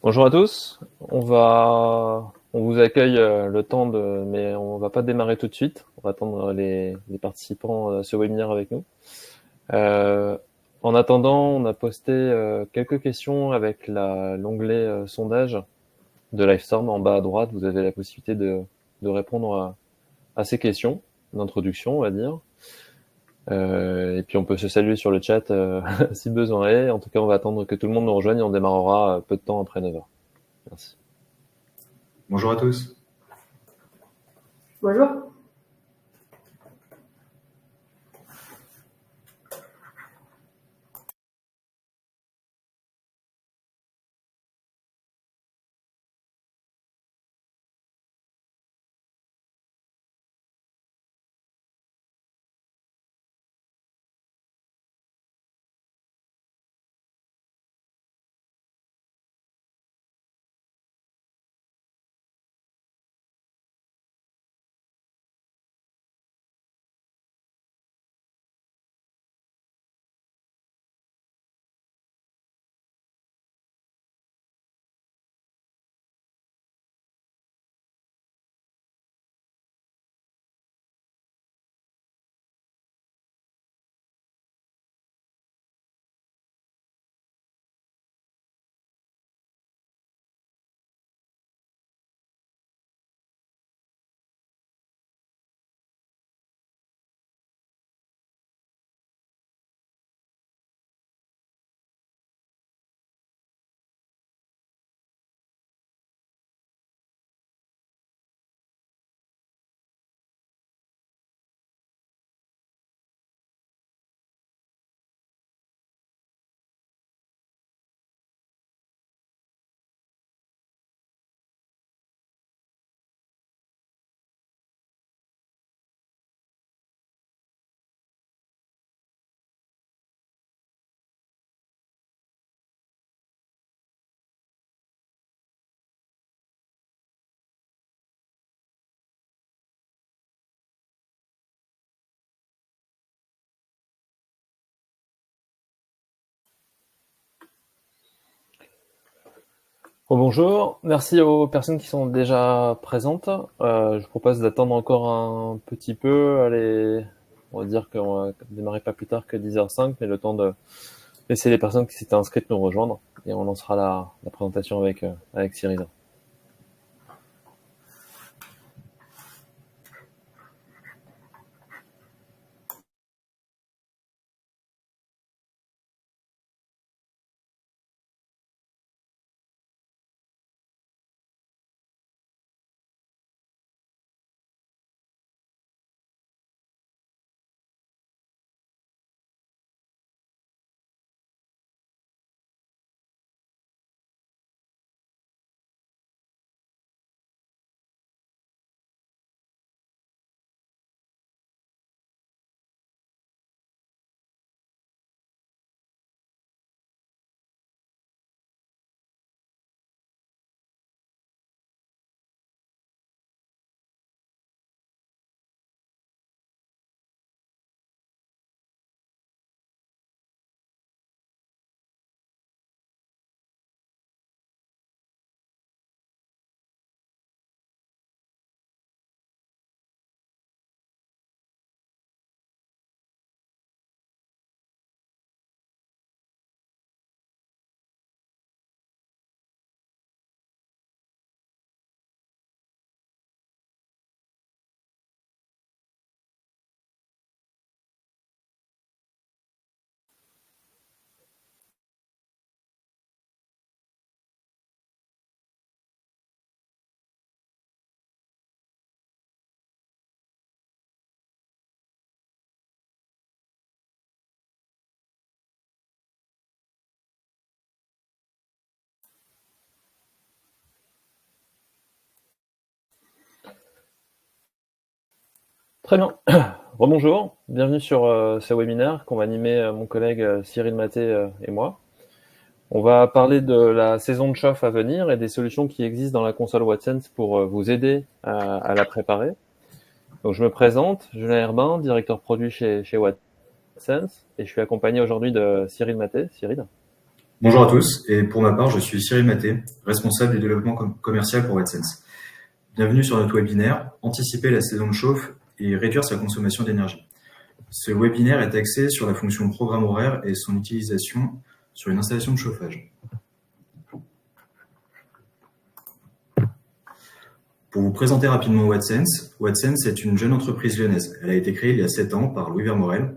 Bonjour à tous. On vous accueille le temps mais on va pas démarrer tout de suite. On va attendre les participants à ce webinaire avec nous. Euh, En attendant, on a posté quelques questions avec l'onglet sondage de Livestorm en bas à droite. Vous avez la possibilité de répondre à ces questions d'introduction, on va dire. Et puis on peut se saluer sur le chat si besoin est. En tout cas, on va attendre que tout le monde nous rejoigne et on démarrera peu de temps après 9h. Merci. Bonjour à tous. Bonjour. Bonjour, merci aux personnes qui sont déjà présentes. Je vous propose d'attendre encore un petit peu. Allez, on va dire qu'on va démarrer pas plus tard que 10h05, mais le temps de laisser les personnes qui s'étaient inscrites nous rejoindre. Et on lancera la présentation avec Cyril. Très bien. Rebonjour, bienvenue sur ce webinaire qu'on va animer mon collègue Cyril Maté et moi. On va parler de la saison de chauffe à venir et des solutions qui existent dans la console Wattsense pour vous aider à la préparer. Donc je me présente, Julien Herbin, directeur produit chez Wattsense, et je suis accompagné aujourd'hui de Cyril Maté. Cyril. Bonjour à tous, et pour ma part, je suis Cyril Maté, responsable du développement commercial pour WhattSense. Bienvenue sur notre webinaire « Anticiper la saison de chauffe et réduire sa consommation d'énergie ». Ce webinaire est axé sur la fonction programme horaire et son utilisation sur une installation de chauffage. Pour vous présenter rapidement WhattSense, WhattSense est une jeune entreprise lyonnaise. Elle a été créée il y a 7 ans par Louis Vermorel.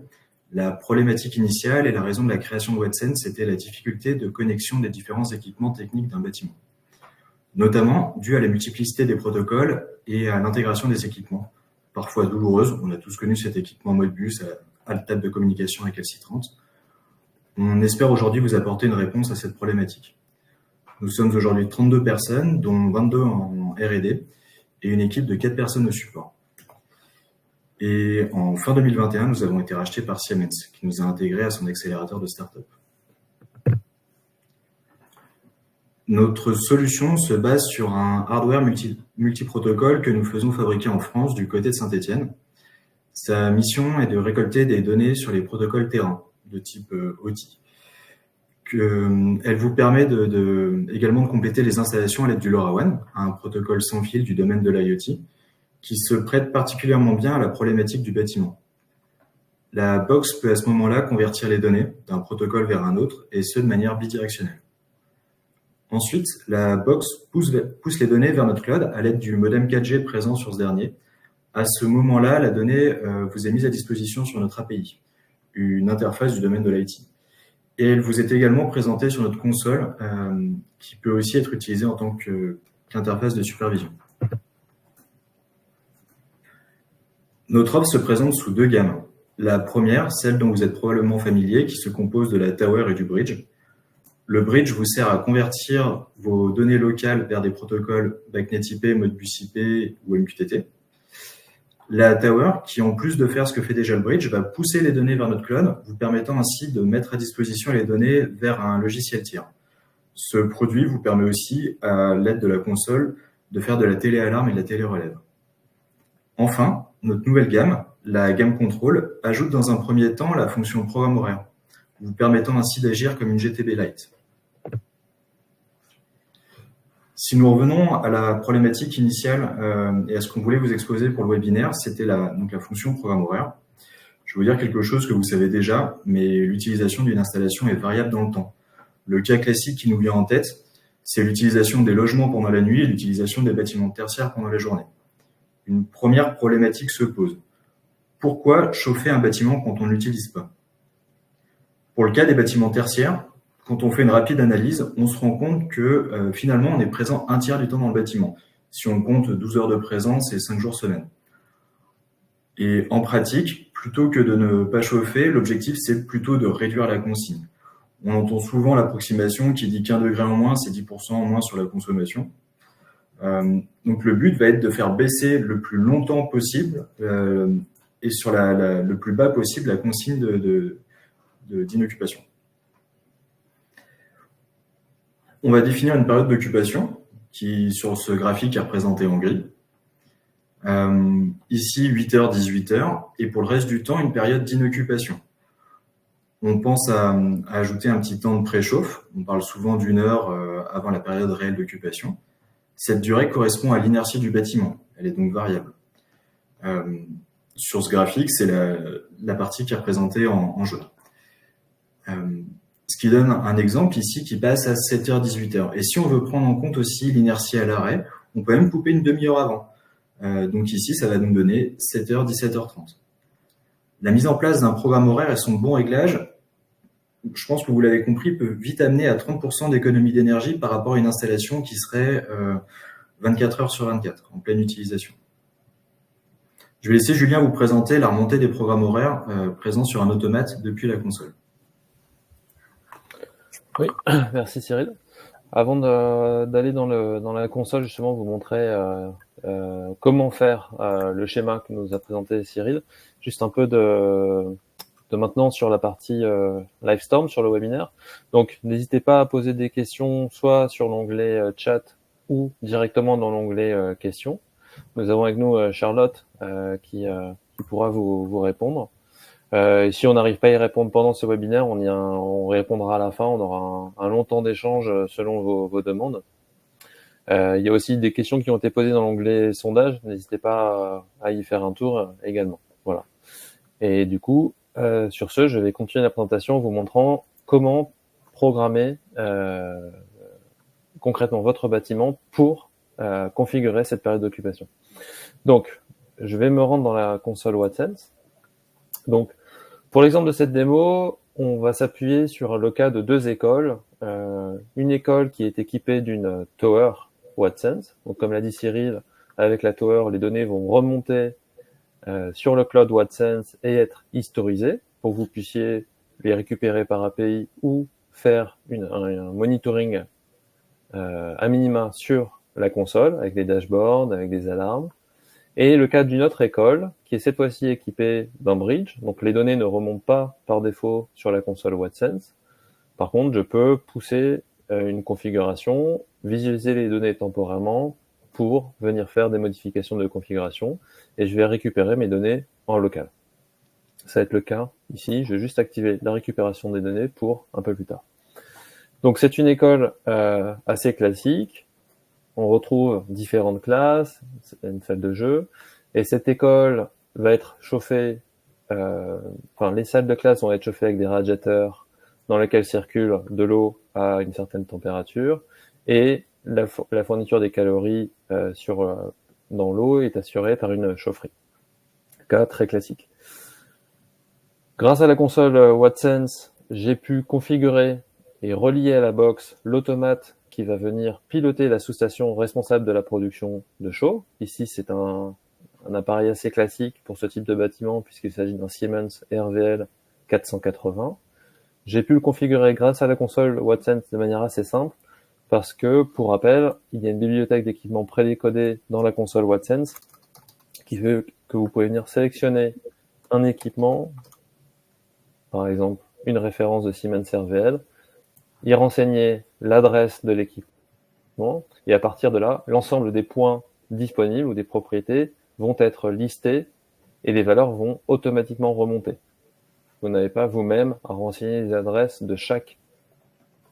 La problématique initiale et la raison de la création de WhattSense était la difficulté de connexion des différents équipements techniques d'un bâtiment, notamment dû à la multiplicité des protocoles et à l'intégration des équipements, parfois douloureuse. On a tous connu cet équipement Modbus à la table de communication récalcitrante. On espère aujourd'hui vous apporter une réponse à cette problématique. Nous sommes aujourd'hui 32 personnes, dont 22 en R&D et une équipe de 4 personnes au support. Et en fin 2021, nous avons été rachetés par Siemens, qui nous a intégrés à son accélérateur de start-up. Notre solution se base sur un hardware multiprotocole que nous faisons fabriquer en France du côté de Saint-Étienne. Sa mission est de récolter des données sur les protocoles terrain de type OT. Elle vous permet également de compléter les installations à l'aide du LoRaWAN, un protocole sans fil du domaine de l'IoT, qui se prête particulièrement bien à la problématique du bâtiment. La box peut à ce moment-là convertir les données d'un protocole vers un autre, et ce de manière bidirectionnelle. Ensuite, la box pousse les données vers notre cloud à l'aide du modem 4G présent sur ce dernier. À ce moment-là, la donnée vous est mise à disposition sur notre API, une interface du domaine de l'IT. Et elle vous est également présentée sur notre console, qui peut aussi être utilisée en tant qu'interface de supervision. Notre offre se présente sous 2 gammes. La première, celle dont vous êtes probablement familier, qui se compose de la tower et du bridge. Le bridge vous sert à convertir vos données locales vers des protocoles BACnet IP, Modbus IP ou MQTT. La tower, qui en plus de faire ce que fait déjà le bridge, va pousser les données vers notre cloud, vous permettant ainsi de mettre à disposition les données vers un logiciel tiers. Ce produit vous permet aussi, à l'aide de la console, de faire de la téléalarme et de la télérelève. Enfin, notre nouvelle gamme, la gamme Control, ajoute dans un premier temps la fonction programme horaire, vous permettant ainsi d'agir comme une GTB Lite. Si nous revenons à la problématique initiale et à ce qu'on voulait vous exposer pour le webinaire, c'était la fonction programme horaire. Je vais vous dire quelque chose que vous savez déjà, mais l'utilisation d'une installation est variable dans le temps. Le cas classique qui nous vient en tête, c'est l'utilisation des logements pendant la nuit et l'utilisation des bâtiments tertiaires pendant la journée. Une première problématique se pose. Pourquoi chauffer un bâtiment quand on ne l'utilise pas? Pour le cas des bâtiments tertiaires, quand on fait une rapide analyse, on se rend compte que finalement, on est présent un tiers du temps dans le bâtiment. Si on compte 12 heures de présence et 5 jours semaine. Et en pratique, plutôt que de ne pas chauffer, l'objectif, c'est plutôt de réduire la consigne. On entend souvent l'approximation qui dit qu'1 degré en moins, c'est 10% en moins sur la consommation. Donc le but va être de faire baisser le plus longtemps possible et sur le plus bas possible la consigne d'inoccupation. On va définir une période d'occupation qui, sur ce graphique, est représentée en gris. Ici, 8h, 18h, et pour le reste du temps, une période d'inoccupation. On pense à ajouter un petit temps de préchauffe. On parle souvent d'1 heure avant la période réelle d'occupation. Cette durée correspond à l'inertie du bâtiment. Elle est donc variable. Sur ce graphique, c'est la partie qui est représentée en jaune. Ce qui donne un exemple ici qui passe à 7h, 18h. Et si on veut prendre en compte aussi l'inertie à l'arrêt, on peut même couper une demi-heure avant. Donc ici, ça va nous donner 7h, 17h30. La mise en place d'un programme horaire et son bon réglage, je pense que vous l'avez compris, peut vite amener à 30% d'économie d'énergie par rapport à une installation qui serait 24 heures sur 24, en pleine utilisation. Je vais laisser Julien vous présenter la remontée des programmes horaires présents sur un automate depuis la console. Oui, merci Cyril. Avant d'aller dans la console, justement, vous montrer comment faire le schéma que nous a présenté Cyril. Juste un peu de maintenant sur la partie Livestorm, sur le webinaire. Donc, n'hésitez pas à poser des questions, soit sur l'onglet chat ou directement dans l'onglet questions. Nous avons avec nous Charlotte qui pourra vous répondre. Et si on n'arrive pas à y répondre pendant ce webinaire, on répondra à la fin. On aura un long temps d'échange selon vos demandes. Il y a aussi des questions qui ont été posées dans l'onglet sondage. N'hésitez pas à y faire un tour également. Voilà. Et du coup, sur ce, je vais continuer la présentation en vous montrant comment programmer concrètement votre bâtiment pour configurer cette période d'occupation. Donc, je vais me rendre dans la console WattSense. Donc, pour l'exemple de cette démo, on va s'appuyer sur le cas de deux écoles. Une école qui est équipée d'une tower WattSense. Donc, comme l'a dit Cyril, avec la tower, les données vont remonter sur le cloud WattSense et être historisées pour que vous puissiez les récupérer par API ou faire un monitoring à minima sur la console avec des dashboards, avec des alarmes. Et le cas d'une autre école qui est cette fois-ci équipée d'un bridge. Donc les données ne remontent pas par défaut sur la console WattSense. Par contre, je peux pousser une configuration, visualiser les données temporairement pour venir faire des modifications de configuration et je vais récupérer mes données en local. Ça va être le cas ici. Je vais juste activer la récupération des données pour un peu plus tard. Donc c'est une école assez classique. On retrouve différentes classes, une salle de jeu, et cette école va être chauffée, les salles de classe vont être chauffées avec des radiateurs dans lesquels circule de l'eau à une certaine température, et la fourniture des calories dans l'eau est assurée par une chaufferie. Cas très classique. Grâce à la console WattSense, j'ai pu configurer et relier à la box l'automate qui va venir piloter la sous-station responsable de la production de chaud. Ici, c'est un appareil assez classique pour ce type de bâtiment puisqu'il s'agit d'un Siemens RVL 480. J'ai pu le configurer grâce à la console WattSense de manière assez simple parce que, pour rappel, il y a une bibliothèque d'équipements prédécodée dans la console WattSense qui fait que vous pouvez venir sélectionner un équipement, par exemple une référence de Siemens RVL, y renseigner l'adresse de l'équipement, et à partir de là, l'ensemble des points disponibles ou des propriétés vont être listés et les valeurs vont automatiquement remonter. Vous n'avez pas vous-même à renseigner les adresses de chaque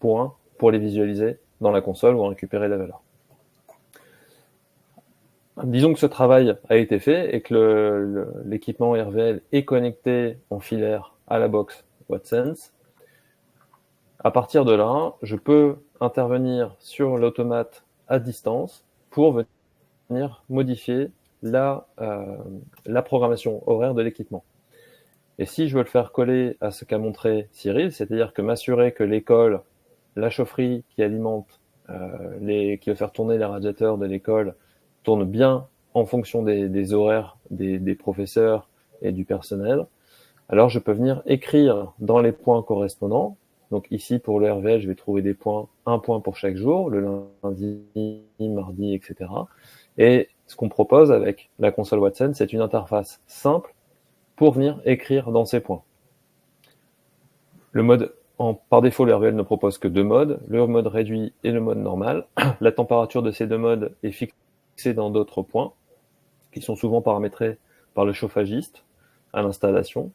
point pour les visualiser dans la console ou en récupérer la valeur. Disons que ce travail a été fait et que l'équipement RVL est connecté en filaire à la box WattSense. À partir de là, je peux intervenir sur l'automate à distance pour venir modifier la programmation horaire de l'équipement. Et si je veux le faire coller à ce qu'a montré Cyril, c'est-à-dire que m'assurer que l'école, la chaufferie qui alimente, qui va faire tourner les radiateurs de l'école, tourne bien en fonction des horaires des professeurs et du personnel, alors je peux venir écrire dans les points correspondants. Donc ici, pour le RVL, je vais trouver des points, un point pour chaque jour, le lundi, mardi, etc. Et ce qu'on propose avec la console WattSense, c'est une interface simple pour venir écrire dans ces points. Le mode, par défaut, le RVL ne propose que deux modes, le mode réduit et le mode normal. La température de ces deux modes est fixée dans d'autres points, qui sont souvent paramétrés par le chauffagiste à l'installation.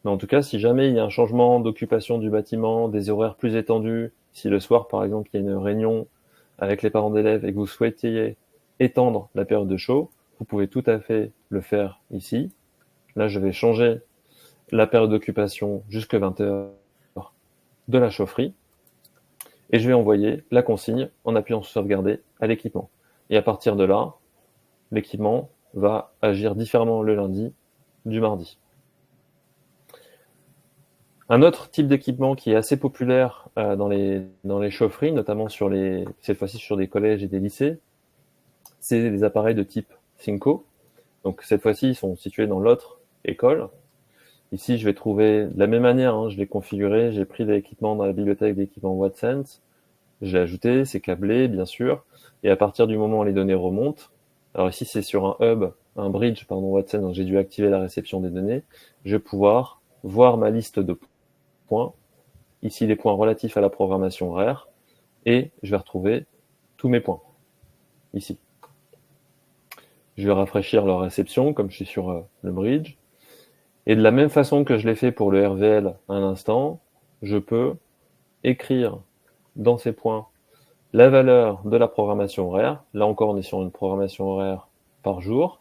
Mais en tout cas, si jamais il y a un changement d'occupation du bâtiment, des horaires plus étendus, si le soir, par exemple, il y a une réunion avec les parents d'élèves et que vous souhaitiez étendre la période de chaud, vous pouvez tout à fait le faire ici. Là, je vais changer la période d'occupation jusqu'à 20 heures de la chaufferie et je vais envoyer la consigne en appuyant sur sauvegarder à l'équipement. Et à partir de là, l'équipement va agir différemment le lundi du mardi. Un autre type d'équipement qui est assez populaire dans les chaufferies, notamment cette fois-ci sur des collèges et des lycées, c'est les appareils de type Cinco. Donc cette fois-ci, ils sont situés dans l'autre école. Ici, je vais trouver de la même manière, je l'ai configuré, j'ai pris l'équipement dans la bibliothèque d'équipements WattSense, j'ai ajouté, c'est câblé, bien sûr, et à partir du moment où les données remontent, alors ici c'est sur un bridge WattSense, donc j'ai dû activer la réception des données, je vais pouvoir voir ma liste de points, ici les points relatifs à la programmation horaire, et je vais retrouver tous mes points, ici. Je vais rafraîchir leur réception, comme je suis sur le bridge, Et de la même façon que je l'ai fait pour le RVL à l'instant, je peux écrire dans ces points la valeur de la programmation horaire. Là encore, on est sur une programmation horaire par jour.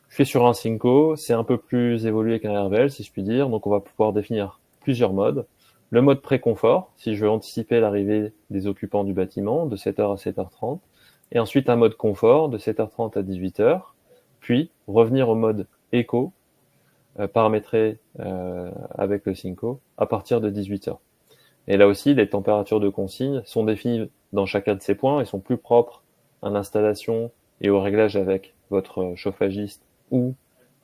Je suis sur un Synco, c'est un peu plus évolué qu'un RVL, si je puis dire. Donc, on va pouvoir définir plusieurs modes. Le mode pré-confort, si je veux anticiper l'arrivée des occupants du bâtiment, de 7h à 7h30. Et ensuite, un mode confort, de 7h30 à 18h. Puis, revenir au mode éco, paramétré avec le Synco, à partir de 18h. Et là aussi, les températures de consigne sont définies dans chacun de ces points et sont plus propres à l'installation et au réglage avec votre chauffagiste ou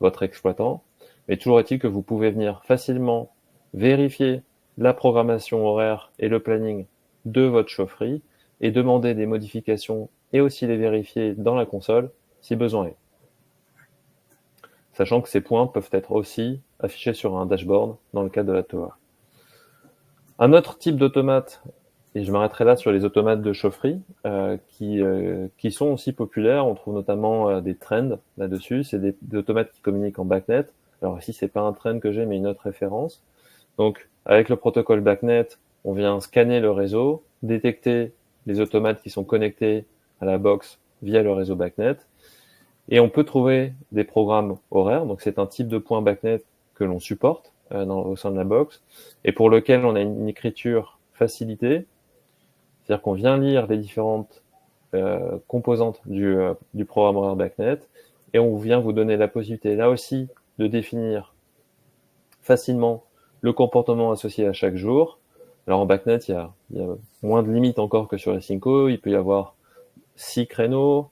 votre exploitant. Mais toujours est-il que vous pouvez venir facilement vérifier la programmation horaire et le planning de votre chaufferie et demander des modifications et aussi les vérifier dans la console si besoin est. Sachant que ces points peuvent être aussi affichés sur un dashboard dans le cadre de la tower. Un autre type d'automate, et je m'arrêterai là sur les automates de chaufferie, qui sont aussi populaires. On trouve notamment des trends là-dessus. C'est des automates qui communiquent en BACnet. Alors ici, c'est pas un trend que j'ai, mais une autre référence. Donc, avec le protocole BACnet, on vient scanner le réseau, détecter les automates qui sont connectés à la box via le réseau BACnet, et on peut trouver des programmes horaires. Donc, c'est un type de point BACnet que l'on supporte au sein de la box, et pour lequel on a une écriture facilitée, c'est-à-dire qu'on vient lire les différentes composantes du programme horaire BACnet, et on vient vous donner la possibilité, là aussi, de définir facilement le comportement associé à chaque jour. Alors en BACnet, il y a moins de limites encore que sur les Synco. Il peut y avoir 6 créneaux.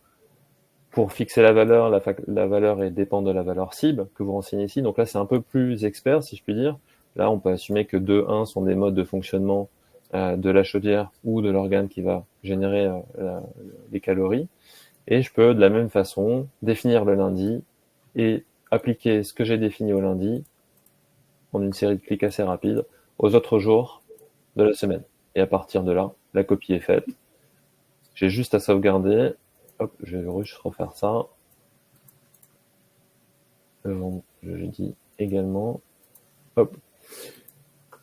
Pour fixer la valeur, la valeur dépend de la valeur cible que vous renseignez ici. Donc là, c'est un peu plus expert, si je puis dire. Là, on peut assumer que 2, 1 sont des modes de fonctionnement de la chaudière ou de l'organe qui va générer les calories. Et je peux, de la même façon, définir le lundi et appliquer ce que j'ai défini au lundi en une série de clics assez rapides aux autres jours de la semaine. Et à partir de là, la copie est faite. J'ai juste à sauvegarder. Hop, je vais juste refaire ça. Je dis également. Hop.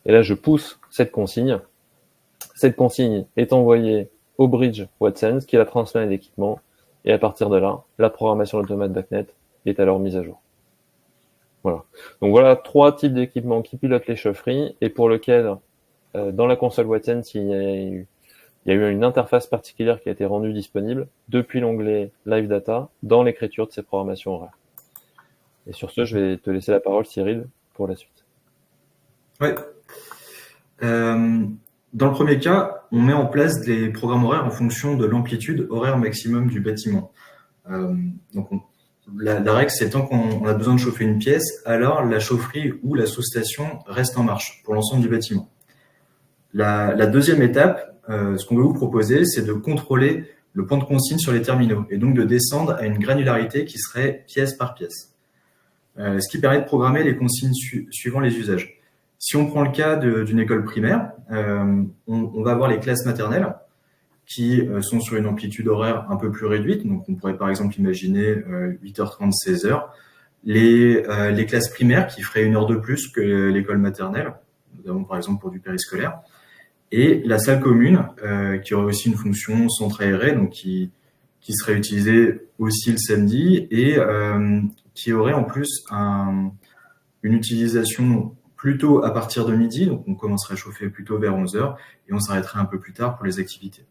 Et là, je pousse cette consigne. Cette consigne est envoyée au bridge Wattsense qui la transmet à l'équipement. Et à partir de là, la programmation d'automate BACnet est alors mise à jour. Voilà. Donc voilà 3 types d'équipements qui pilotent les chaufferies et pour lesquels, dans la console Wattsense, il y a eu une interface particulière qui a été rendue disponible depuis l'onglet Live Data dans l'écriture de ces programmations horaires. Et sur ce, je vais te laisser la parole, Cyril, pour la suite. Ouais. Dans le premier cas, on met en place des programmes horaires en fonction de l'amplitude horaire maximum du bâtiment. Donc la règle, c'est tant qu'on a besoin de chauffer une pièce, alors la chaufferie ou la sous-station reste en marche pour l'ensemble du bâtiment. La deuxième étape, ce qu'on veut vous proposer, c'est de contrôler le point de consigne sur les terminaux et donc de descendre à une granularité qui serait pièce par pièce. Ce qui permet de programmer les consignes suivant les usages. Si on prend le cas d'une école primaire, on va avoir les classes maternelles qui sont sur une amplitude horaire un peu plus réduite. Donc, on pourrait par exemple imaginer 8h30, 16h. Les classes primaires qui feraient 1 heure de plus que l'école maternelle, notamment par exemple pour du périscolaire. Et la salle commune, qui aurait aussi une fonction centre aéré, donc qui serait utilisée aussi le samedi et qui aurait en plus une utilisation plutôt à partir de midi, donc on commencerait à chauffer plutôt vers 11h et on s'arrêterait un peu plus tard pour les activités.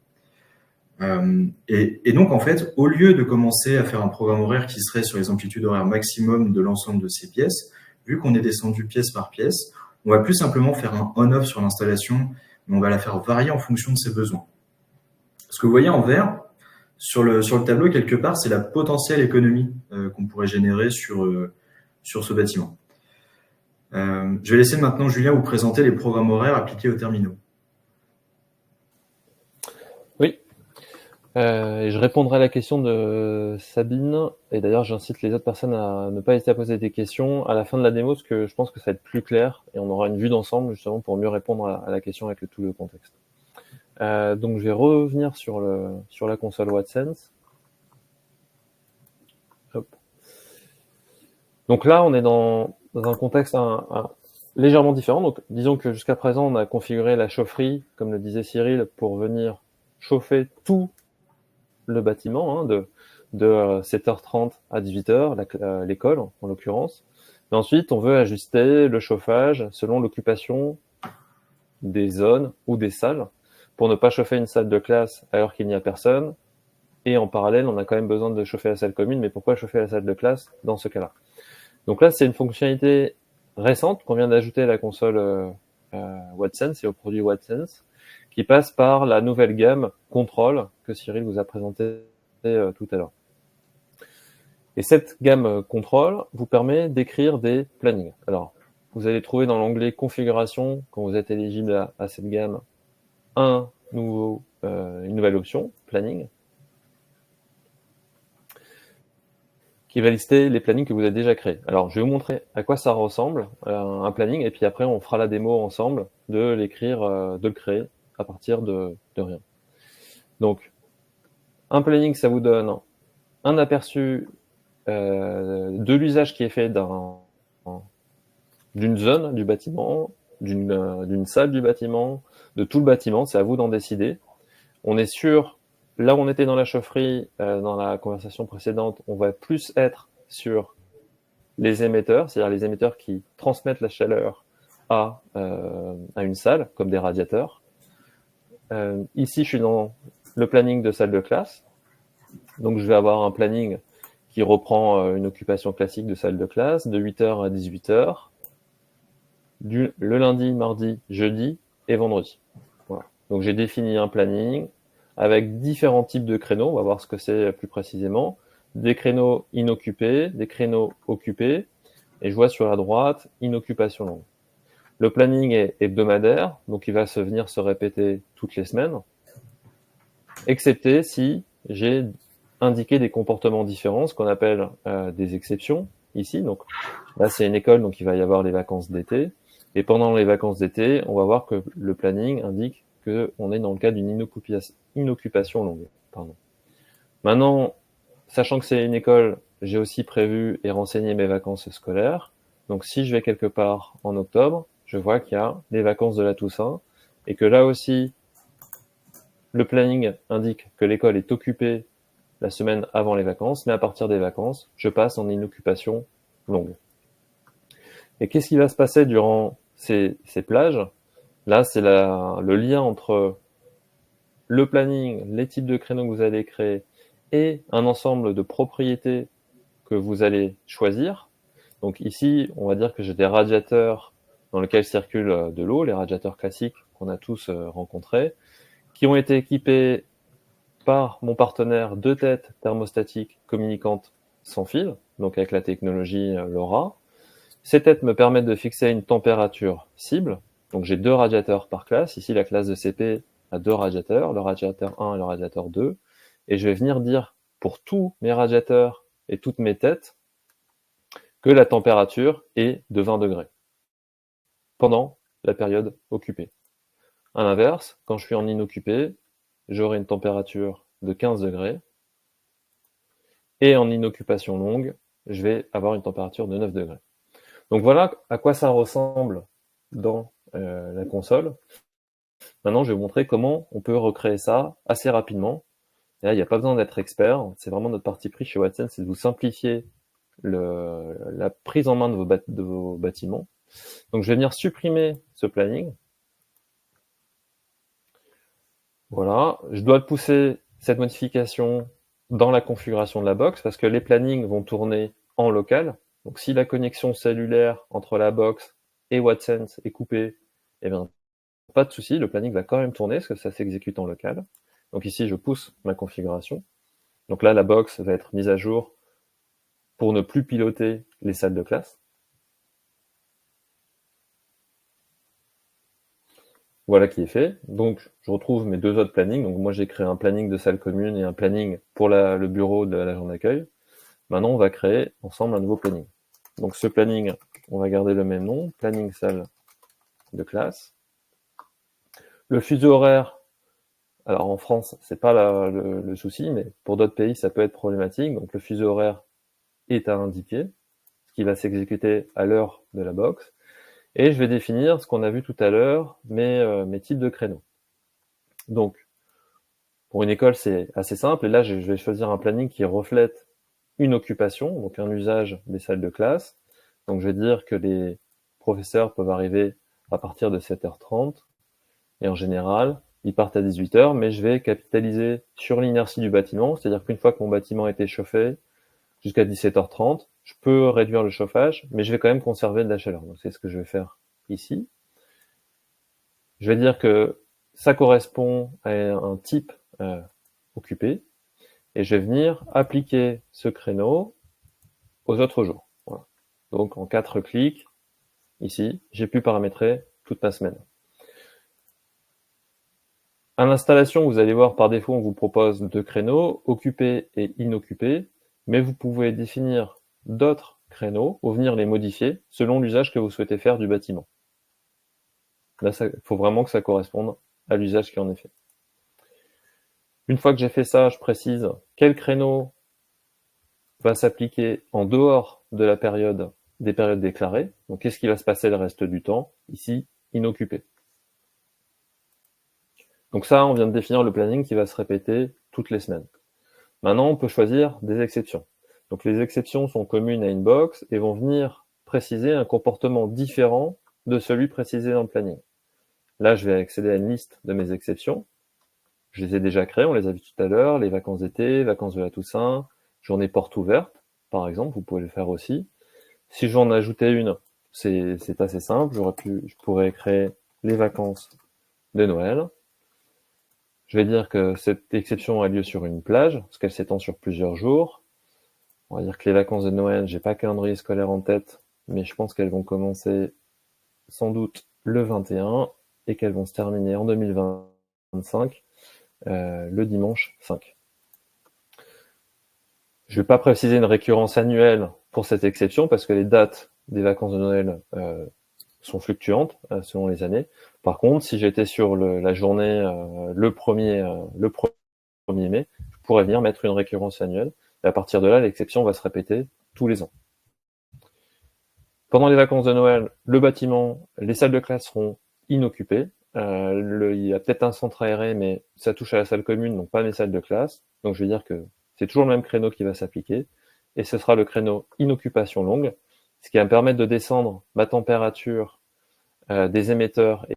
Et donc en fait, au lieu de commencer à faire un programme horaire qui serait sur les amplitudes horaires maximum de l'ensemble de ces pièces, vu qu'on est descendu pièce par pièce, on va plus simplement faire un on-off sur l'installation, mais on va la faire varier en fonction de ses besoins. Ce que vous voyez en vert, sur le tableau, quelque part, c'est la potentielle économie qu'on pourrait générer sur ce bâtiment. Je vais laisser maintenant Julien vous présenter les programmes horaires appliqués aux terminaux. Oui. Et je répondrai à la question de Sabine. Et d'ailleurs, j'incite les autres personnes à ne pas hésiter à poser des questions à la fin de la démo, parce que je pense que ça va être plus clair et on aura une vue d'ensemble justement pour mieux répondre à la question avec tout le contexte. Donc je vais revenir sur la console Wattsense. Hop. Donc là, on est dans dans un contexte légèrement différent. Donc, disons que jusqu'à présent, on a configuré la chaufferie, comme le disait Cyril, pour venir chauffer tout le bâtiment, hein, de 7h30 à 18h, l'école en l'occurrence. Et ensuite, on veut ajuster le chauffage selon l'occupation des zones ou des salles pour ne pas chauffer une salle de classe alors qu'il n'y a personne. Et en parallèle, on a quand même besoin de chauffer la salle commune, mais pourquoi chauffer la salle de classe dans ce cas-là? Donc là, c'est une fonctionnalité récente qu'on vient d'ajouter à la console Wattsense et au produit Wattsense, qui passe par la nouvelle gamme Control que Cyril vous a présenté tout à l'heure. Et cette gamme Control vous permet d'écrire des plannings. Alors, vous allez trouver dans l'onglet Configuration, quand vous êtes éligible à cette gamme, une nouvelle option, Planning, qui va lister les plannings que vous avez déjà créés. Alors, je vais vous montrer à quoi ça ressemble, un planning, et puis après, on fera la démo ensemble de l'écrire, de le créer à partir de rien. Donc, un planning, ça vous donne un aperçu de l'usage qui est fait d'une zone du bâtiment, d'une salle du bâtiment, de tout le bâtiment, c'est à vous d'en décider. On est sûr, là où on était dans la chaufferie, dans la conversation précédente, on va plus être sur les émetteurs, c'est-à-dire les émetteurs qui transmettent la chaleur à une salle, comme des radiateurs. Ici, je suis dans le planning de salle de classe. Donc, je vais avoir un planning qui reprend une occupation classique de salle de classe, de 8h à 18h, le lundi, mardi, jeudi et vendredi. Voilà. Donc, j'ai défini un planning avec différents types de créneaux. On va voir ce que c'est plus précisément. Des créneaux inoccupés, des créneaux occupés. Et je vois sur la droite, inoccupation longue. Le planning est hebdomadaire, donc il va venir se répéter toutes les semaines, excepté si j'ai indiqué des comportements différents, ce qu'on appelle des exceptions ici. Donc là, c'est une école, donc il va y avoir les vacances d'été. Et pendant les vacances d'été, on va voir que le planning indique qu'on est dans le cas d'une inoccupation longue. Pardon. Maintenant, sachant que c'est une école, j'ai aussi prévu et renseigné mes vacances scolaires. Donc si je vais quelque part en octobre, je vois qu'il y a les vacances de la Toussaint et que là aussi, le planning indique que l'école est occupée la semaine avant les vacances, mais à partir des vacances, je passe en inoccupation longue. Et qu'est-ce qui va se passer durant ces plages? Là, c'est le lien entre le planning, les types de créneaux que vous allez créer et un ensemble de propriétés que vous allez choisir. Donc ici, on va dire que j'ai des radiateurs dans lesquels circule de l'eau, les radiateurs classiques qu'on a tous rencontrés, qui ont été équipés par mon partenaire de têtes thermostatiques communicantes sans fil, donc avec la technologie LoRa. Ces têtes me permettent de fixer une température cible. Donc j'ai 2 radiateurs par classe. Ici, la classe de CP a 2 radiateurs, le radiateur 1 et le radiateur 2. Et je vais venir dire pour tous mes radiateurs et toutes mes têtes que la température est de 20 degrés pendant la période occupée. À l'inverse, quand je suis en inoccupé, j'aurai une température de 15 degrés. Et en inoccupation longue, je vais avoir une température de 9 degrés. Donc voilà à quoi ça ressemble dans la console. Maintenant, je vais vous montrer comment on peut recréer ça assez rapidement. Et là, il n'y a pas besoin d'être expert. C'est vraiment notre parti pris chez Wattsense, c'est de vous simplifier la prise en main de vos bâtiments. Donc, je vais venir supprimer ce planning. Voilà. Je dois pousser cette modification dans la configuration de la box parce que les plannings vont tourner en local. Donc, si la connexion cellulaire entre la box et Wattsense est coupée, eh bien, pas de souci, le planning va quand même tourner parce que ça s'exécute en local. Donc ici, je pousse ma configuration. Donc là, la box va être mise à jour pour ne plus piloter les salles de classe. Voilà qui est fait. Donc, je retrouve mes 2 autres plannings. Donc moi, j'ai créé un planning de salle commune et un planning pour le bureau de l'agent d'accueil. Maintenant, on va créer ensemble un nouveau planning. Donc ce planning, on va garder le même nom, planning salle de classe. Le fuseau horaire, alors en France, c'est pas le souci, mais pour d'autres pays, ça peut être problématique. Donc le fuseau horaire est à indiquer, parce qui va s'exécuter à l'heure de la box. Et je vais définir ce qu'on a vu tout à l'heure, mes types de créneaux. Donc, pour une école, c'est assez simple. Et là, je vais choisir un planning qui reflète une occupation, donc un usage des salles de classe. Donc, je vais dire que les professeurs peuvent arriver à partir de 7h30. Et en général, ils partent à 18h, mais je vais capitaliser sur l'inertie du bâtiment. C'est-à-dire qu'une fois que mon bâtiment a été chauffé jusqu'à 17h30, je peux réduire le chauffage, mais je vais quand même conserver de la chaleur. Donc, c'est ce que je vais faire ici. Je vais dire que ça correspond à un type occupé, et je vais venir appliquer ce créneau aux autres jours. Voilà. Donc en 4 clics, ici, j'ai pu paramétrer toute ma semaine. À l'installation, vous allez voir par défaut, on vous propose 2 créneaux, occupés et inoccupés, mais vous pouvez définir d'autres créneaux ou venir les modifier selon l'usage que vous souhaitez faire du bâtiment. Là, il faut vraiment que ça corresponde à l'usage qui en est fait. Une fois que j'ai fait ça, je précise quel créneau va s'appliquer en dehors de la période des périodes déclarées. Donc, qu'est-ce qui va se passer le reste du temps? Ici, inoccupé. Donc ça, on vient de définir le planning qui va se répéter toutes les semaines. Maintenant, on peut choisir des exceptions. Donc, les exceptions sont communes à une box et vont venir préciser un comportement différent de celui précisé dans le planning. Là, je vais accéder à une liste de mes exceptions. Je les ai déjà créées, on les a vues tout à l'heure, les vacances d'été, vacances de la Toussaint, journée porte ouverte, par exemple, vous pouvez le faire aussi. Si j'en ajoutais une, c'est assez simple, je pourrais créer les vacances de Noël. Je vais dire que cette exception a lieu sur une plage, parce qu'elle s'étend sur plusieurs jours. On va dire que les vacances de Noël, j'ai pas calendrier scolaire en tête, mais je pense qu'elles vont commencer sans doute le 21 et qu'elles vont se terminer en 2025. Le dimanche 5. Je vais pas préciser une récurrence annuelle pour cette exception parce que les dates des vacances de Noël sont fluctuantes selon les années. Par contre, si j'étais sur la journée le 1er mai, je pourrais venir mettre une récurrence annuelle. Et à partir de là, l'exception va se répéter tous les ans. Pendant les vacances de Noël, le bâtiment, les salles de classe seront inoccupées. Il y a peut-être un centre aéré, mais ça touche à la salle commune, donc pas mes salles de classe. Donc je vais dire que c'est toujours le même créneau qui va s'appliquer. Et ce sera le créneau inoccupation longue, ce qui va me permettre de descendre ma température des émetteurs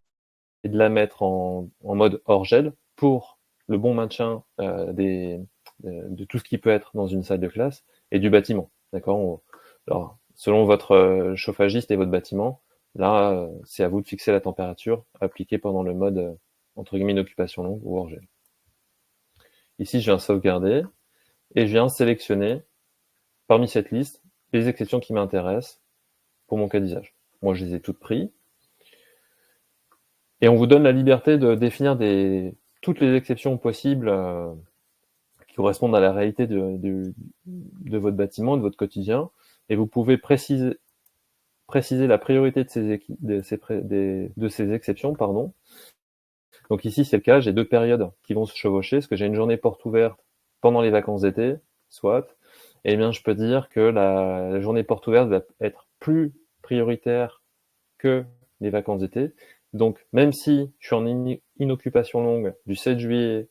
et de la mettre en mode hors gel pour le bon maintien de tout ce qui peut être dans une salle de classe et du bâtiment. D'accord? Alors, selon votre chauffagiste et votre bâtiment, là, c'est à vous de fixer la température appliquée pendant le mode, entre guillemets, inoccupation longue ou hors gel. Ici, je viens sauvegarder et je viens sélectionner parmi cette liste les exceptions qui m'intéressent pour mon cas d'usage. Moi, je les ai toutes prises. Et on vous donne la liberté de définir toutes les exceptions possibles qui correspondent à la réalité de votre bâtiment, de votre quotidien. Et vous pouvez préciser la priorité de ces exceptions, pardon. Donc ici, c'est le cas, j'ai 2 périodes qui vont se chevaucher, parce que j'ai une journée porte ouverte pendant les vacances d'été, soit, et bien je peux dire que la journée porte ouverte va être plus prioritaire que les vacances d'été. Donc même si je suis en inoccupation longue du 7 juillet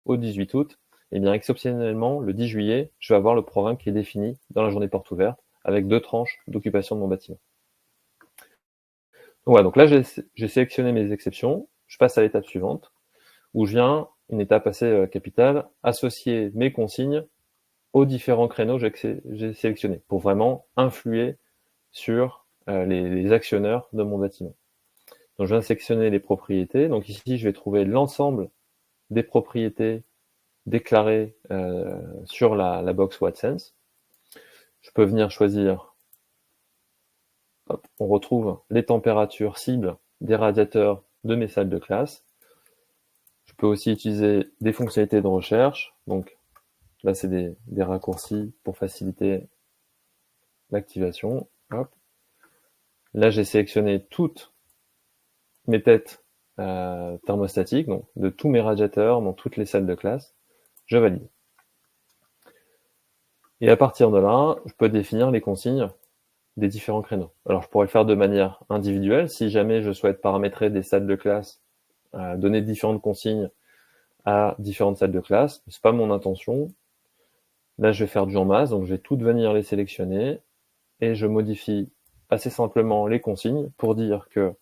au 18 août, et bien exceptionnellement, le 10 juillet, je vais avoir le programme qui est défini dans la journée porte ouverte, avec 2 tranches d'occupation de mon bâtiment. Voilà, donc là, j'ai sélectionné mes exceptions. Je passe à l'étape suivante, où je viens, une étape assez capitale, associer mes consignes aux différents créneaux que j'ai sélectionnés, pour vraiment influer sur les actionneurs de mon bâtiment. Donc je viens sélectionner les propriétés. Donc ici, je vais trouver l'ensemble des propriétés déclarées sur la box WattSense. Je peux venir choisir, hop, on retrouve les températures cibles des radiateurs de mes salles de classe. Je peux aussi utiliser des fonctionnalités de recherche. Donc là, c'est des raccourcis pour faciliter l'activation. Hop. Là, j'ai sélectionné toutes mes têtes thermostatiques, donc de tous mes radiateurs dans toutes les salles de classe. Je valide. Et à partir de là, je peux définir les consignes des différents créneaux. Alors, je pourrais le faire de manière individuelle. Si jamais je souhaite paramétrer des salles de classe, donner différentes consignes à différentes salles de classe, c'est pas mon intention. Là, je vais faire du en masse, donc je vais toutes venir les sélectionner et je modifie assez simplement les consignes pour dire que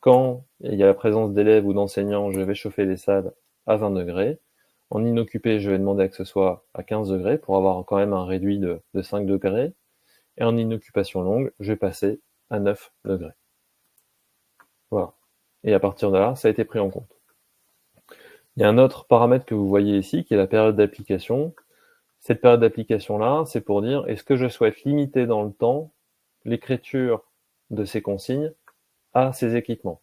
quand il y a la présence d'élèves ou d'enseignants, je vais chauffer les salles à 20 degrés. En inoccupé, je vais demander que ce soit à 15 degrés pour avoir quand même un réduit de 5 degrés. Et en inoccupation longue, je vais passer à 9 degrés. Voilà. Et à partir de là, ça a été pris en compte. Il y a un autre paramètre que vous voyez ici, qui est la période d'application. Cette période d'application-là, c'est pour dire, est-ce que je souhaite limiter dans le temps l'écriture de ces consignes à ces équipements?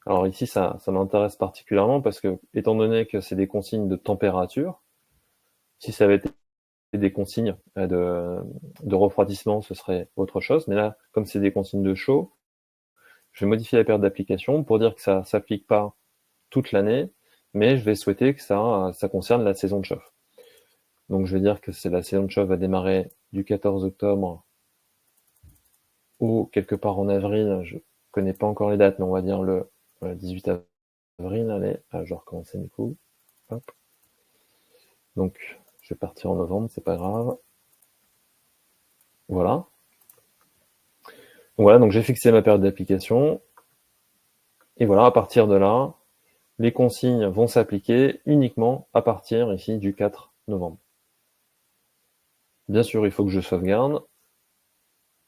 Alors ici, ça m'intéresse particulièrement parce que, étant donné que c'est des consignes de température, si ça avait été des consignes de refroidissement, ce serait autre chose. Mais là, comme c'est des consignes de chaud, je vais modifier la période d'application pour dire que ça s'applique pas toute l'année, mais je vais souhaiter que ça concerne la saison de chauffe. Donc je vais dire que la saison de chauffe va démarrer du 14 octobre ou quelque part en avril. Je connais pas encore les dates, mais on va dire le 18 avril. Allez, je vais recommencer du coup. Hop. Donc je vais partir en novembre, c'est pas grave. Voilà. Voilà, donc j'ai fixé ma période d'application. Et voilà, à partir de là, les consignes vont s'appliquer uniquement à partir ici du 4 novembre. Bien sûr, il faut que je sauvegarde.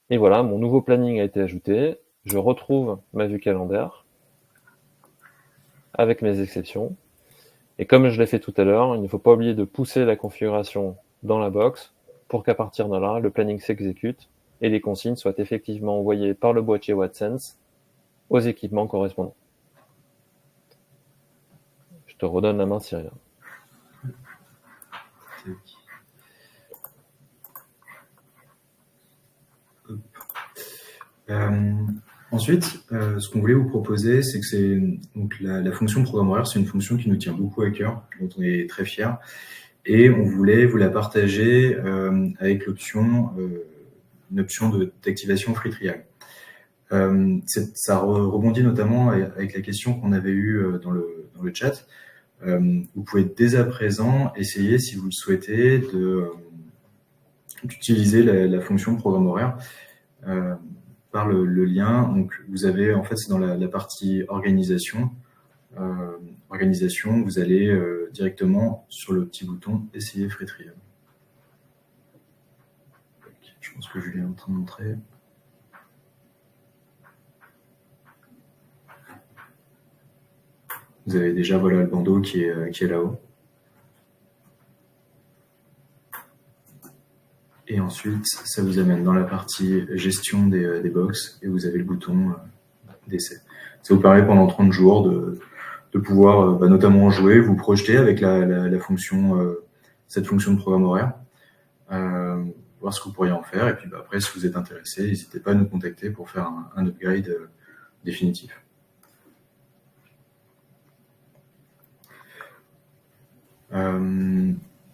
Et voilà, mon nouveau planning a été ajouté. Je retrouve ma vue calendaire avec mes exceptions. Et comme je l'ai fait tout à l'heure, il ne faut pas oublier de pousser la configuration dans la box pour qu'à partir de là, le planning s'exécute et les consignes soient effectivement envoyées par le boîtier Wattsense aux équipements correspondants. Je te redonne la main, Cyril. Ensuite, ce qu'on voulait vous proposer, c'est que donc la fonction programme horaire, c'est une fonction qui nous tient beaucoup à cœur, dont on est très fiers, et on voulait vous la partager avec une option d'activation free trial. Ça rebondit notamment avec la question qu'on avait eue dans le chat. Vous pouvez dès à présent essayer, si vous le souhaitez, d'utiliser la fonction programme horaire par le lien. Donc vous avez, en fait, c'est dans la partie organisation. Organisation, vous allez directement sur le petit bouton essayer free trial. Je pense que Julien est en train de montrer. Vous avez déjà voilà, le bandeau qui est là-haut. Et ensuite, ça vous amène dans la partie gestion des box et vous avez le bouton d'essai. Ça vous permet pendant 30 jours de pouvoir notamment jouer, vous projeter avec la fonction, cette fonction de programme horaire, voir ce que vous pourriez en faire. Et puis après, si vous êtes intéressé, n'hésitez pas à nous contacter pour faire un upgrade définitif.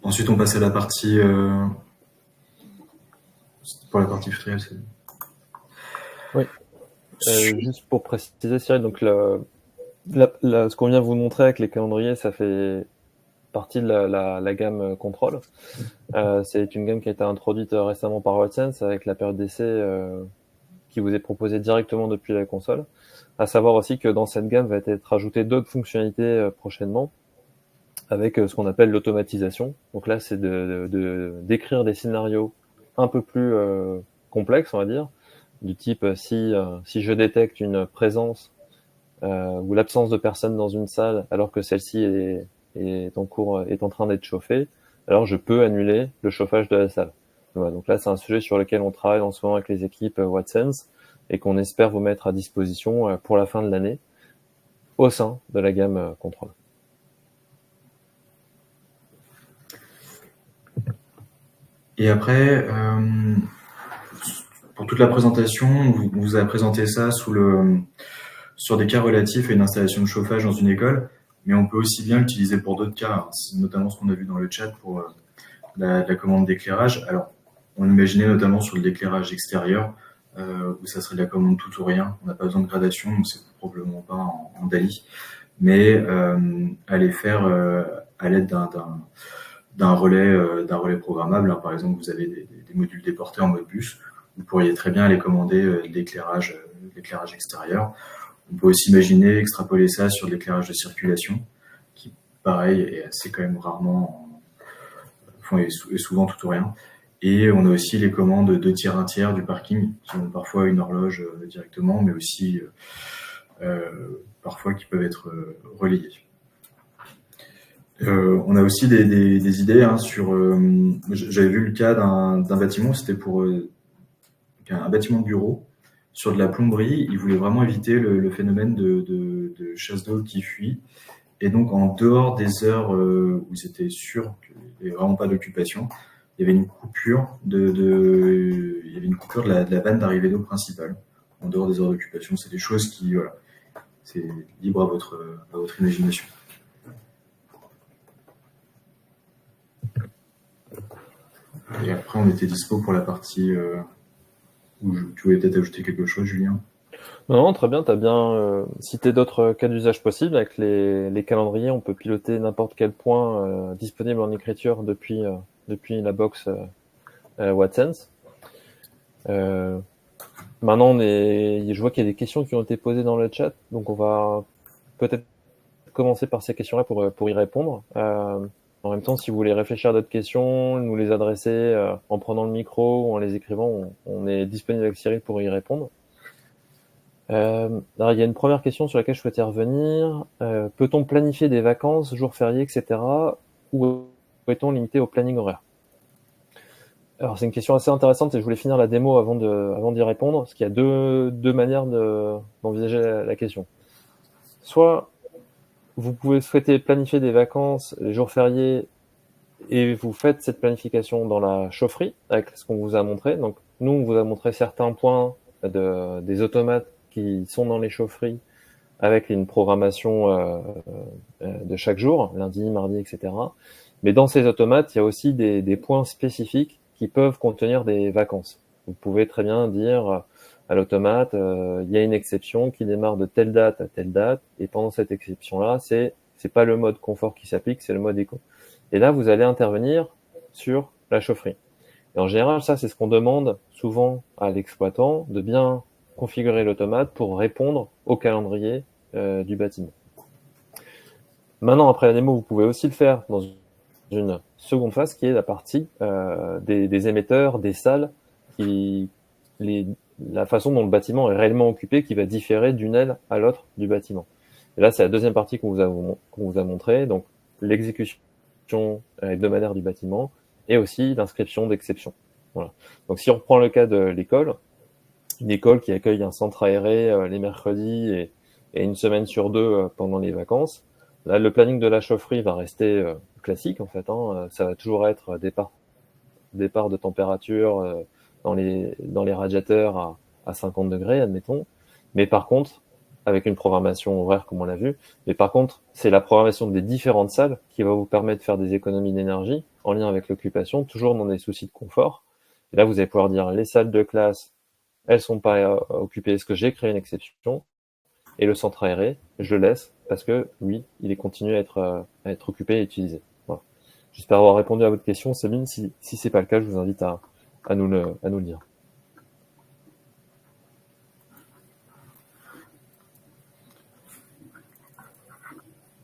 Ensuite, on passe à la partie... pour la partie free trial, c'est... Oui. Juste pour préciser, Cyril, donc ce qu'on vient de vous montrer avec les calendriers, ça fait partie de la gamme contrôle. C'est une gamme qui a été introduite récemment par Wattsense avec la période d'essai qui vous est proposée directement depuis la console. À savoir aussi que dans cette gamme va être ajoutée d'autres fonctionnalités prochainement avec ce qu'on appelle l'automatisation. Donc là, c'est d'écrire des scénarios un peu plus complexes, on va dire, du type si je détecte une présence ou l'absence de personnes dans une salle alors que celle-ci est en train d'être chauffée, alors je peux annuler le chauffage de la salle. Voilà, donc là, c'est un sujet sur lequel on travaille en ce moment avec les équipes Wattsense et qu'on espère vous mettre à disposition pour la fin de l'année au sein de la gamme contrôle. Et après, pour toute la présentation, on vous a présenté ça sur des cas relatifs à une installation de chauffage dans une école, mais on peut aussi bien l'utiliser pour d'autres cas, notamment ce qu'on a vu dans le chat pour la commande d'éclairage. Alors, on imaginait notamment sur l'éclairage extérieur, où ça serait de la commande tout ou rien. On n'a pas besoin de gradation, donc c'est probablement pas en DALI, mais à les faire à l'aide d'un relais programmable. Hein. Par exemple, vous avez des modules déportés en mode bus. Vous pourriez très bien aller commander de l'éclairage extérieur. On peut aussi imaginer extrapoler ça sur de l'éclairage de circulation, qui, pareil, est assez quand même rarement, enfin, est souvent tout ou rien. Et on a aussi les commandes 2 tiers, 1 tiers du parking, qui ont parfois une horloge directement, mais aussi parfois qui peuvent être relayées. On a aussi des idées hein, sur. J'avais vu le cas d'un bâtiment, c'était pour un bâtiment de bureau sur de la plomberie. Ils voulaient vraiment éviter le phénomène de chasse d'eau qui fuit. Et donc, en dehors des heures où ils étaient sûrs qu'il n'y avait vraiment pas d'occupation, il y avait une coupure il y avait une coupure de la vanne d'arrivée d'eau principale. En dehors des heures d'occupation, c'est des choses qui, voilà, c'est libre à votre imagination. Et après, on était dispo pour la partie où tu voulais peut-être ajouter quelque chose, Julien. Non, très bien, tu as bien cité d'autres cas d'usage possibles. Avec les calendriers, on peut piloter n'importe quel point disponible en écriture depuis la box WhatsApp. Maintenant, je vois qu'il y a des questions qui ont été posées dans le chat, donc on va peut-être commencer par ces questions-là pour y répondre. En même temps, si vous voulez réfléchir à d'autres questions, nous les adresser en prenant le micro ou en les écrivant, on est disponible avec Cyril pour y répondre. Alors, il y a une première question sur laquelle je souhaitais revenir. Peut-on planifier des vacances, jours fériés, etc. ou est-on limité au planning horaire? Alors, c'est une question assez intéressante et je voulais finir la démo avant d'y répondre, parce qu'il y a deux manières d'envisager la question. Soit vous pouvez souhaiter planifier des vacances, les jours fériés, et vous faites cette planification dans la chaufferie, avec ce qu'on vous a montré. Donc, nous, on vous a montré certains points des automates qui sont dans les chaufferies, avec une programmation de chaque jour, lundi, mardi, etc. Mais dans ces automates, il y a aussi des points spécifiques qui peuvent contenir des vacances. Vous pouvez très bien dire à l'automate, il y a une exception qui démarre de telle date à telle date, et pendant cette exception-là, c'est pas le mode confort qui s'applique, c'est le mode éco. Et là, vous allez intervenir sur la chaufferie. Et en général, ça, c'est ce qu'on demande souvent à l'exploitant, de bien configurer l'automate pour répondre au calendrier du bâtiment. Maintenant, après la démo, vous pouvez aussi le faire dans une seconde phase qui est la partie des émetteurs, des salles, la façon dont le bâtiment est réellement occupé qui va différer d'une aile à l'autre du bâtiment. Et là, c'est la deuxième partie qu'on vous a montré, donc l'exécution hebdomadaire du bâtiment et aussi l'inscription d'exception. Voilà. Donc si on reprend le cas de l'école, une école qui accueille un centre aéré les mercredis et une semaine sur deux pendant les vacances, là, le planning de la chaufferie va rester classique en fait. Ça va toujours être départ de température dans les radiateurs à 50 degrés, admettons. Mais par contre, avec une programmation horaire comme on l'a vu, mais par contre, c'est la programmation des différentes salles qui va vous permettre de faire des économies d'énergie en lien avec l'occupation, toujours dans des soucis de confort. Et là, vous allez pouvoir dire les salles de classe, elles sont pas occupées. Est-ce que j'ai créé une exception? Et le centre aéré, je le laisse parce que lui, il est continué à être occupé et utilisé. Voilà. J'espère avoir répondu à votre question, Sabine. Si c'est pas le cas, je vous invite à nous le dire.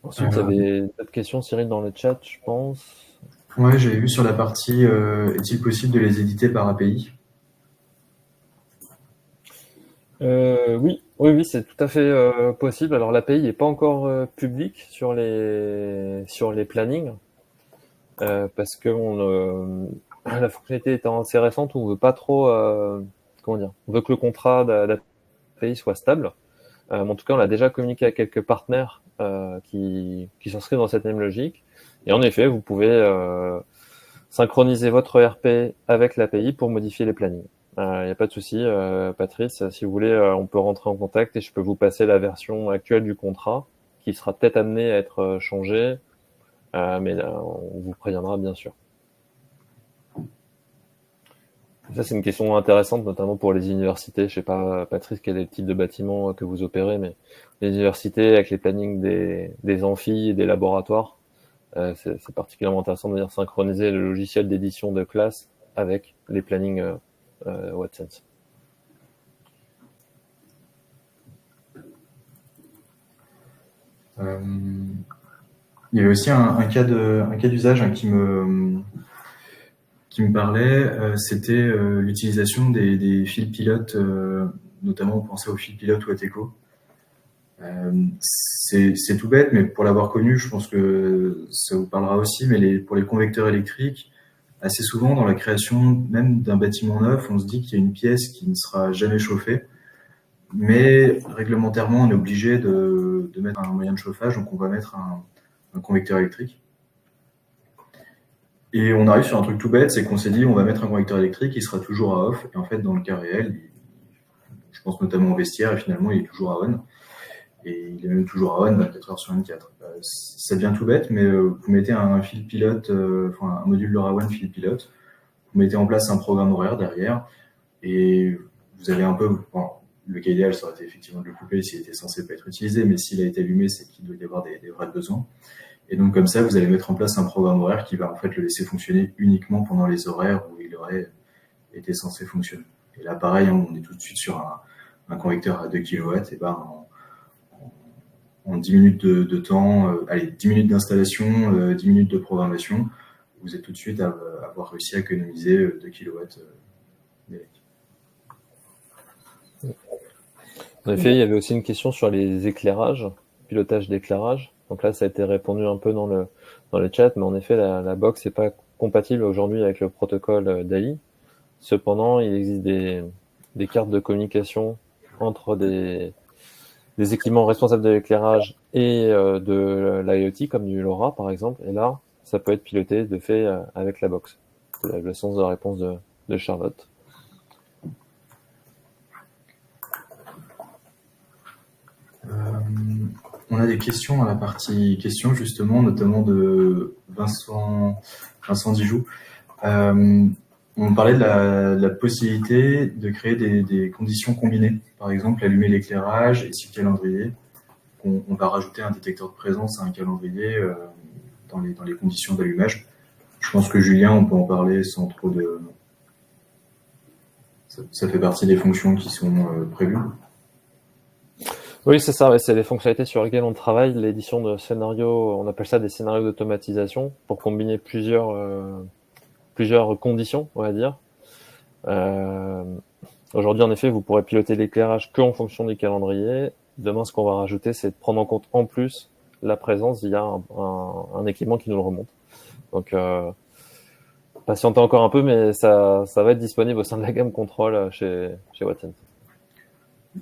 Ensuite, il y avait d'autres questions, Cyril, dans le chat, je pense. Ouais, j'avais vu sur la partie est-il possible de les éditer par API? Oui, c'est tout à fait possible. Alors l'API n'est pas encore publique sur les plannings parce que la fonctionnalité étant assez récente, on veut pas trop comment dire, on veut que le contrat d'API soit stable. En tout cas, on a déjà communiqué à quelques partenaires qui s'inscrivent dans cette même logique. Et en effet, vous pouvez synchroniser votre ERP avec l'API pour modifier les plannings. Il n'y a pas de souci, Patrice. Si vous voulez, on peut rentrer en contact et je peux vous passer la version actuelle du contrat qui sera peut-être amenée à être changée, mais là, on vous préviendra bien sûr. Ça, c'est une question intéressante, notamment pour les universités. Je sais pas, Patrice, quel est le type de bâtiment que vous opérez, mais les universités, avec les plannings des amphis et des laboratoires, c'est particulièrement intéressant de venir synchroniser le logiciel d'édition de classe avec les plannings Wattsense. Il y avait aussi un cas d'usage qui me parlait, c'était l'utilisation des fils pilotes, notamment on pensait aux fils pilotes ou à Teco. C'est tout bête, mais pour l'avoir connu, je pense que ça vous parlera aussi, mais pour les convecteurs électriques, assez souvent dans la création même d'un bâtiment neuf, on se dit qu'il y a une pièce qui ne sera jamais chauffée, mais réglementairement on est obligé de mettre un moyen de chauffage, donc on va mettre un convecteur électrique. Et on arrive sur un truc tout bête, c'est qu'on s'est dit on va mettre un convecteur électrique, il sera toujours à off, et en fait dans le cas réel, je pense notamment au vestiaire, et finalement il est toujours à on. Et il est même toujours à on 24 heures sur 24. Ça devient tout bête, mais vous mettez un fil pilote, un module LoRaWAN fil pilote, vous mettez en place un programme horaire derrière, et vous avez un peu, bon, le cas idéal, ça aurait été effectivement de le couper s'il était censé pas être utilisé, mais s'il a été allumé, c'est qu'il doit y avoir des vrais besoins. Et donc comme ça, vous allez mettre en place un programme horaire qui va en fait le laisser fonctionner uniquement pendant les horaires où il aurait été censé fonctionner. Et là, pareil, on est tout de suite sur un convecteur à 2 kW, et ben en 10 minutes de temps, 10 minutes d'installation, 10 minutes de programmation, vous êtes tout de suite à avoir réussi à économiser 2 kW d'électricité. En effet, il y avait aussi une question sur les éclairages, pilotage d'éclairage. Donc là, ça a été répondu un peu dans le chat, mais en effet, la box n'est pas compatible aujourd'hui avec le protocole DALI. Cependant, il existe des cartes de communication entre des équipements responsables de l'éclairage et de l'IoT, comme du LoRa par exemple. Et là, ça peut être piloté de fait avec la box. C'est le sens de la réponse de Charlotte. On a des questions à la partie questions, justement, notamment de Vincent Dijoux. On parlait de la possibilité de créer des conditions combinées. Par exemple, allumer l'éclairage et si le calendrier, on va rajouter un détecteur de présence à un calendrier dans les conditions d'allumage. Je pense que Julien, on peut en parler sans trop de... Ça fait partie des fonctions qui sont prévues. Oui, c'est ça, c'est les fonctionnalités sur lesquelles on travaille. L'édition de scénarios, on appelle ça des scénarios d'automatisation pour combiner plusieurs conditions, on va dire. Aujourd'hui, en effet, vous pourrez piloter l'éclairage que en fonction du calendrier. Demain, ce qu'on va rajouter, c'est de prendre en compte en plus la présence via un équipement qui nous le remonte. Donc, patientez encore un peu, mais ça va être disponible au sein de la gamme contrôle chez Wattsense.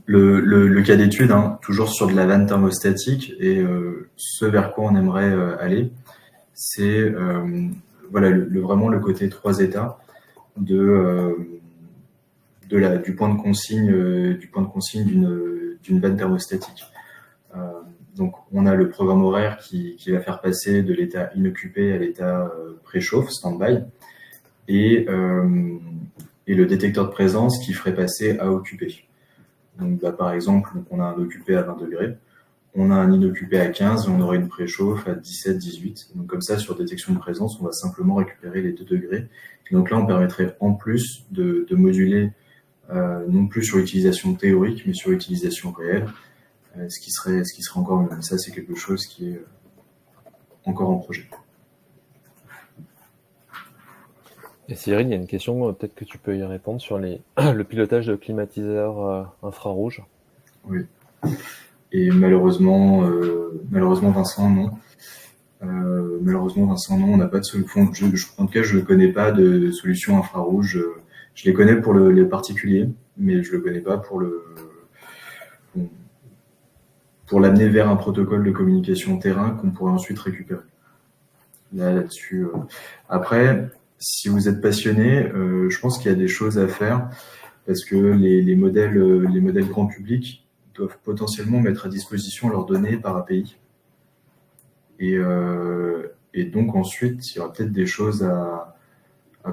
Le cas d'étude, toujours sur de la vanne thermostatique, et ce vers quoi on aimerait aller, c'est vraiment le côté 3 états du point de consigne d'une vanne thermostatique. Donc on a le programme horaire qui va faire passer de l'état inoccupé à l'état préchauffe, stand-by, et le détecteur de présence qui ferait passer à occupé. Donc par exemple, on a un occupé à 20 degrés, on a un inoccupé à 15 et on aurait une préchauffe à 17, 18. Donc comme ça, sur détection de présence, on va simplement récupérer les 2 degrés. Et donc là, on permettrait en plus de moduler non plus sur l'utilisation théorique, mais sur l'utilisation réelle, ce qui serait encore mieux. Ça, c'est quelque chose qui est encore en projet. Et Cyril, il y a une question, peut-être que tu peux y répondre sur le pilotage de climatiseurs infrarouges. Oui. Et malheureusement, Vincent, non. On n'a pas de solution. En tout cas, je ne connais pas de solution infrarouge. Je les connais pour les particuliers, mais je ne le connais pas pour l'amener vers un protocole de communication terrain qu'on pourrait ensuite récupérer. Là-dessus. Après, si vous êtes passionné, je pense qu'il y a des choses à faire parce que les modèles grand public doivent potentiellement mettre à disposition leurs données par API. Et donc ensuite, il y aura peut-être des choses à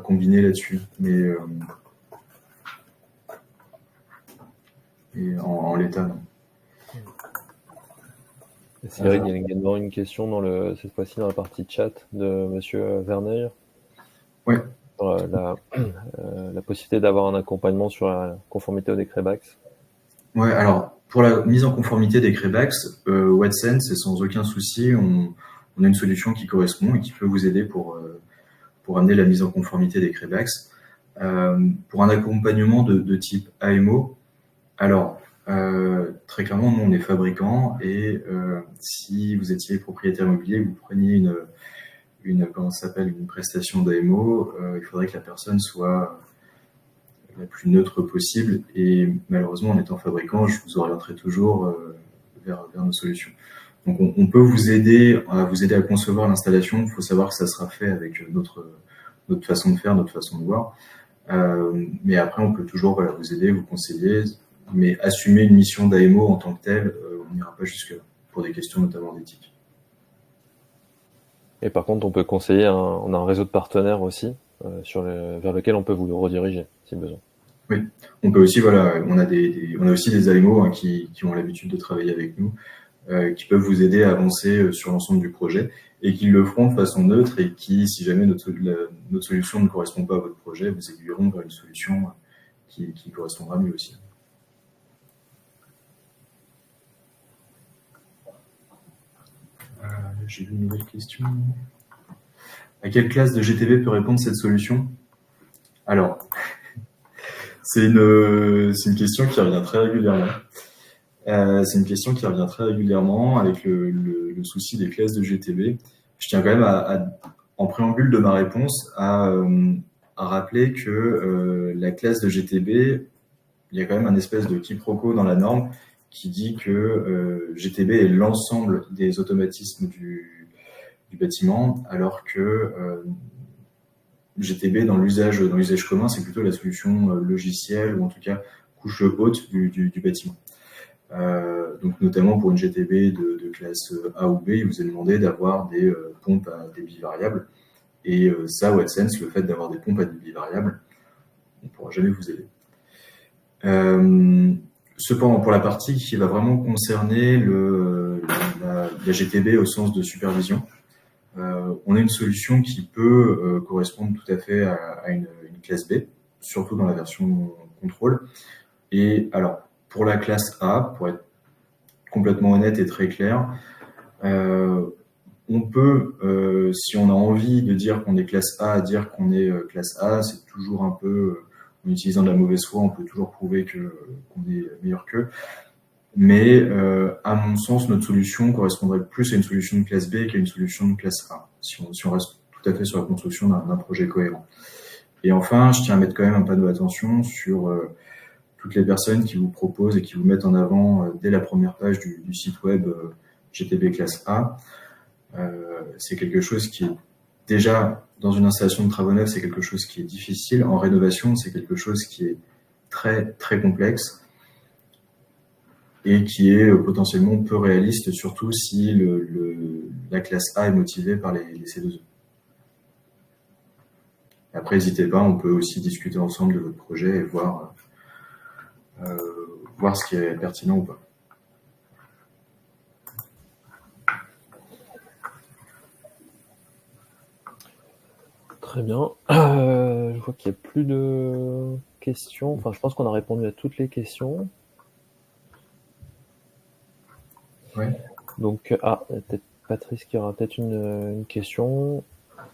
combiner là-dessus. Mais Et en l'état, non. Cyril, il y a également une question cette fois-ci dans la partie chat de Monsieur Verneuil. Ouais. Sur la possibilité d'avoir un accompagnement sur la conformité au décret BACS. Ouais, alors pour la mise en conformité des CREBACS, Watson, c'est sans aucun souci, on a une solution qui correspond et qui peut vous aider pour amener la mise en conformité des CREBACS. Pour un accompagnement de type AMO, alors très clairement, nous on est fabricant et si vous étiez propriétaire immobilier, vous preniez comment ça s'appelle, une prestation d'AMO, il faudrait que la personne soit la plus neutre possible et malheureusement en étant fabricant, je vous orienterai toujours vers nos solutions. Donc on peut vous aider à concevoir l'installation. Il faut savoir que ça sera fait avec notre façon de faire, notre façon de voir. Mais après, on peut toujours vous aider, vous conseiller, mais assumer une mission d'AMO en tant que telle, on n'ira pas jusque-là, pour des questions notamment d'éthique. Et par contre, on peut conseiller, on a un réseau de partenaires aussi, vers lequel on peut vous rediriger, si besoin. Oui, on peut aussi, voilà, on a aussi des AMO qui ont l'habitude de travailler avec nous, qui peuvent vous aider à avancer sur l'ensemble du projet et qui le feront de façon neutre et qui, si jamais notre solution ne correspond pas à votre projet, vous aiguilleront vers une solution qui correspondra mieux aussi. J'ai une nouvelle question. À quelle classe de GTB peut répondre cette solution? Alors, c'est une question qui revient très régulièrement. C'est une question qui revient très régulièrement avec le souci des classes de GTB. Je tiens quand même en préambule de ma réponse à rappeler que la classe de GTB, il y a quand même un espèce de quiproquo dans la norme qui dit que GTB est l'ensemble des automatismes du bâtiment, alors que GTB dans l'usage commun, c'est plutôt la solution logicielle ou en tout cas couche haute du bâtiment. Donc notamment pour une GTB de classe A ou B, il vous est demandé d'avoir des pompes à débit variable. Et ça, WattSense, le fait d'avoir des pompes à débit variable, on ne pourra jamais vous aider. Cependant, pour la partie qui va vraiment concerner la GTB au sens de supervision, on a une solution qui peut correspondre tout à fait à une classe B, surtout dans la version contrôle. Et alors, pour la classe A, pour être complètement honnête et très clair, on peut, si on a envie de dire qu'on est classe A, dire qu'on est classe A, c'est toujours un peu, en utilisant de la mauvaise foi, on peut toujours prouver qu'on est meilleur qu'eux. Mais à mon sens, notre solution correspondrait plus à une solution de classe B qu'à une solution de classe A, si on reste tout à fait sur la construction d'un projet cohérent. Et enfin, je tiens à mettre quand même un panneau d'attention sur toutes les personnes qui vous proposent et qui vous mettent en avant dès la première page du site web GTB classe A. C'est quelque chose qui est déjà, dans une installation de travaux neufs, c'est quelque chose qui est difficile. En rénovation, c'est quelque chose qui est très, très complexe et qui est potentiellement peu réaliste, surtout si la classe A est motivée par les C2E. Après, n'hésitez pas, on peut aussi discuter ensemble de votre projet et voir ce qui est pertinent ou pas. Très bien. Je vois qu'il n'y a plus de questions. Enfin, je pense qu'on a répondu à toutes les questions. Ouais. Donc, il y a peut-être Patrice qui aura peut-être une question.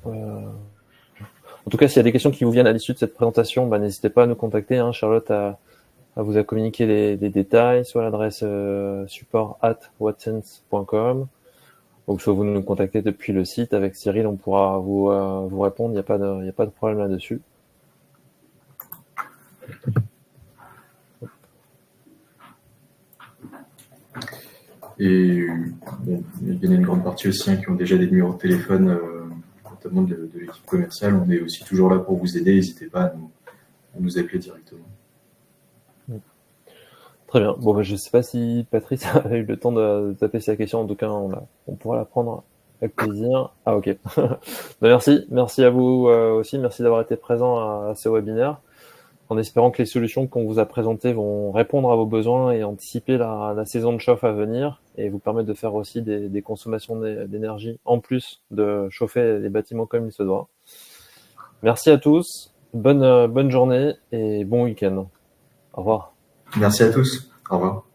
En tout cas, s'il y a des questions qui vous viennent à l'issue de cette présentation, n'hésitez pas à nous contacter. Charlotte vous a communiqué les détails, soit l'adresse support@wattsense.com, ou soit vous nous contactez depuis le site. Avec Cyril, on pourra vous répondre. Il n'y a pas de problème là-dessus. Et bon, il y en a une grande partie aussi qui ont déjà des numéros de téléphone, notamment de l'équipe commerciale. On est aussi toujours là pour vous aider. N'hésitez pas à nous appeler directement. Très bien. Bon, je ne sais pas si Patrice a eu le temps de taper sa question. En tout cas, on pourra la prendre avec plaisir. Ah, ok. Merci à vous aussi. Merci d'avoir été présent à ce webinaire. en espérant que les solutions qu'on vous a présentées vont répondre à vos besoins et anticiper la saison de chauffe à venir et vous permettre de faire aussi des consommations d'énergie en plus de chauffer les bâtiments comme il se doit. Merci à tous, bonne journée et bon week-end. Au revoir. Merci à tous. Au revoir.